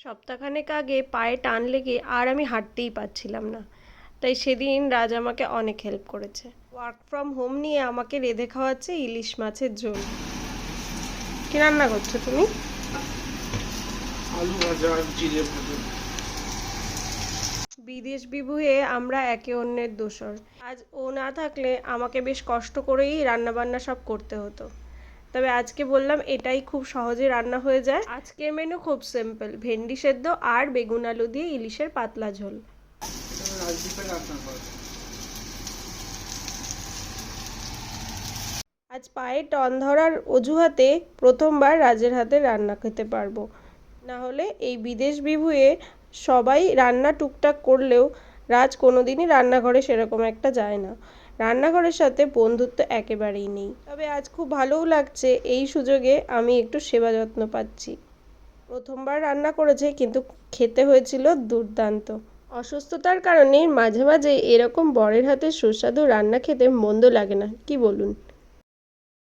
সপ্তাহখানেক আগে পায়ে টান লেগে আর আমি হাঁটতেই পারছিলাম না, তাই সেদিন রাজ আমাকে অনেক হেল্প করেছে। ওয়ার্ক ফ্রম হোম নিয়ে আমাকে রেঁধে খাওয়াচ্ছে ইলিশ মাছের ঝোল। কি রান্না করছো তুমি? আলু ভাজা আর জিরে ভাজা। বিদেশ বিভুঁয়ে আমরা একে অন্যের দোসর। আজ ও না থাকলে আমাকে বেশ কষ্ট করেই রান্নাবান্না সব করতে হতো, তবে আজকে বললাম এটাই খুব সহজে রান্না হয়ে যায়। আজকের মেনু খুব সিম্পল, ভেন্ডি সেদ্ধ আর বেগুন আলু দিয়ে ইলিশের পাতলা ঝোল। এটা রাজদীপের রান্না করে। আজ পায়ে টন ধরার অজুহাতে প্রথমবার রাজের হাতে রান্না খেতে পারবো। না হলে এই বিদেশ বিভুঁয়ে সবাই রান্না টুকটাক করলেও রাজ কোনোদিনই রান্নাঘরে সেরকম একটা যায় না। রান্নাঘরের সাথে বন্ধুত্ব একেবারেই নেই। তবে আজ খুব ভালোও লাগছে, এই সুযোগে আমি একটু সেবা যত্ন পাচ্ছি। প্রথমবার রান্না করেছে, কিন্তু খেতে হয়েছিল দুর্দান্ত। অসুস্থতার কারণে মাঝে মাঝে এরকম বরের হাতে সুস্বাদু রান্না খেতে মন্দ লাগে না, কি বলুন?